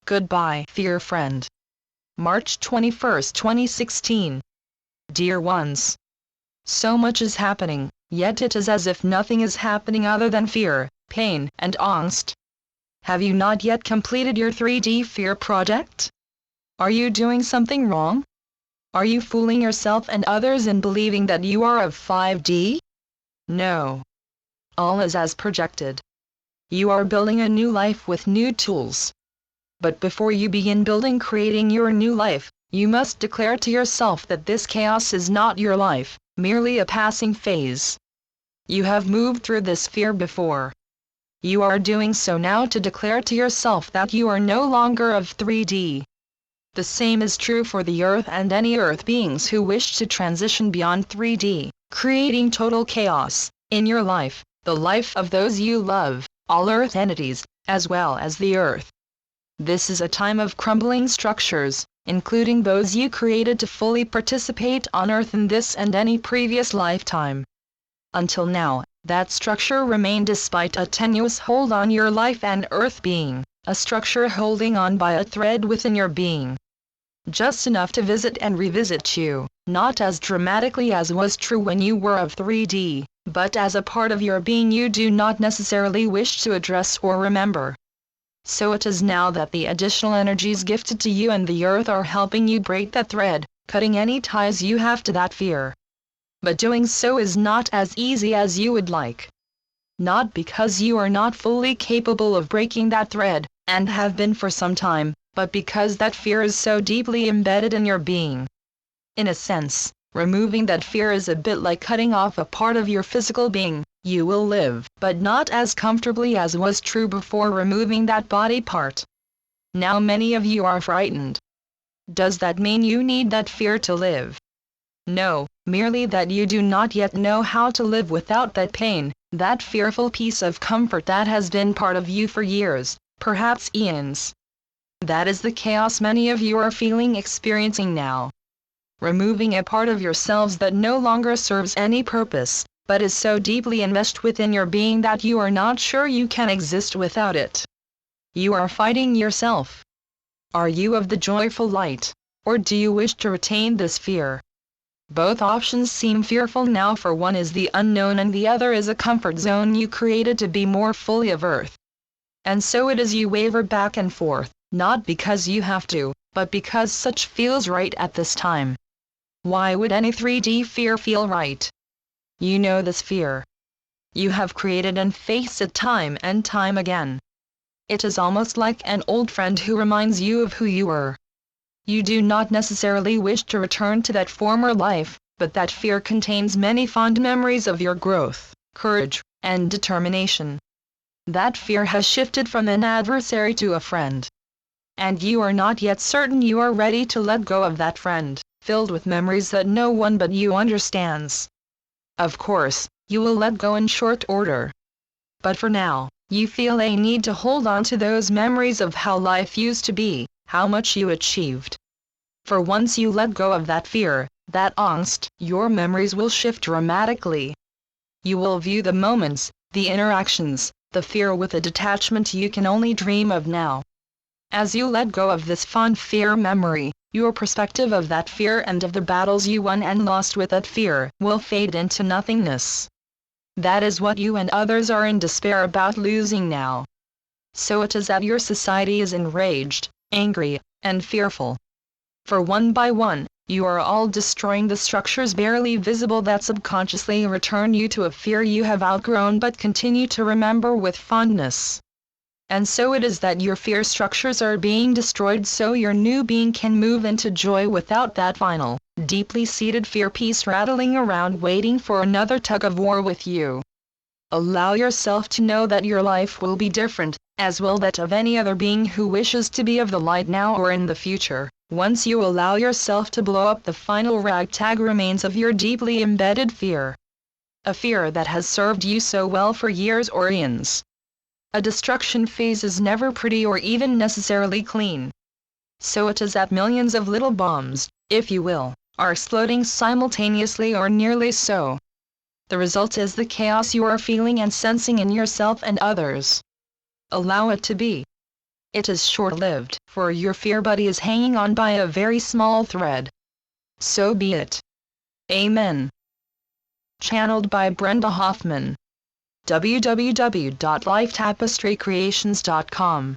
Goodbye, fear friend. March 21, 2016. Dear ones. So much is happening, yet it is as if nothing is happening other than fear, pain, and angst. Have you not yet completed your 3D fear project? Are you doing something wrong? Are you fooling yourself and others in believing that you are of 5D? No. All is as projected. You are building a new life with new tools. But before you begin creating your new life, you must declare to yourself that this chaos is not your life, merely a passing phase. You have moved through this fear before. You are doing so now to declare to yourself that you are no longer of 3D. The same is true for the Earth and any Earth beings who wish to transition beyond 3D, creating total chaos in your life, the life of those you love, all Earth entities, as well as the Earth. This is a time of crumbling structures, including those you created to fully participate on Earth in this and any previous lifetime. Until now, that structure remained despite a tenuous hold on your life and Earth being, a structure holding on by a thread within your being. Just enough to visit and revisit you, not as dramatically as was true when you were of 3D, but as a part of your being you do not necessarily wish to address or remember. So it is now that the additional energies gifted to you and the Earth are helping you break that thread, cutting any ties you have to that fear. But doing so is not as easy as you would like. Not because you are not fully capable of breaking that thread, and have been for some time, but because that fear is so deeply embedded in your being. In a sense, removing that fear is a bit like cutting off a part of your physical being. You will live, but not as comfortably as was true before removing that body part. Now many of you are frightened. Does that mean you need that fear to live? No, merely that you do not yet know how to live without that pain, that fearful piece of comfort that has been part of you for years, perhaps eons. That is the chaos many of you are experiencing now. Removing a part of yourselves that no longer serves any purpose, but is so deeply enmeshed within your being that you are not sure you can exist without it. You are fighting yourself. Are you of the joyful light, or do you wish to retain this fear? Both options seem fearful now, for one is the unknown and the other is a comfort zone you created to be more fully of Earth. And so it is you waver back and forth, not because you have to, but because such feels right at this time. Why would any 3D fear feel right? You know this fear. You have created and faced it time and time again. It is almost like an old friend who reminds you of who you were. You do not necessarily wish to return to that former life, but that fear contains many fond memories of your growth, courage, and determination. That fear has shifted from an adversary to a friend. And you are not yet certain you are ready to let go of that friend, filled with memories that no one but you understands. Of course, you will let go in short order. But for now, you feel a need to hold on to those memories of how life used to be, how much you achieved. For once you let go of that fear, that angst, your memories will shift dramatically. You will view the moments, the interactions, the fear with a detachment you can only dream of now. As you let go of this fond fear memory, your perspective of that fear and of the battles you won and lost with that fear will fade into nothingness. That is what you and others are in despair about losing now. So it is that your society is enraged, angry, and fearful. For one by one, you are all destroying the structures barely visible that subconsciously return you to a fear you have outgrown but continue to remember with fondness. And so it is that your fear structures are being destroyed so your new being can move into joy without that final, deeply seated fear piece rattling around waiting for another tug of war with you. Allow yourself to know that your life will be different, as will that of any other being who wishes to be of the light now or in the future, once you allow yourself to blow up the final ragtag remains of your deeply embedded fear. A fear that has served you so well for years or eons. A destruction phase is never pretty or even necessarily clean. So it is that millions of little bombs, if you will, are exploding simultaneously or nearly so. The result is the chaos you are feeling and sensing in yourself and others. Allow it to be. It is short-lived, for your fear buddy is hanging on by a very small thread. So be it. Amen. Channeled by Brenda Hoffman. www.lifetapestrycreations.com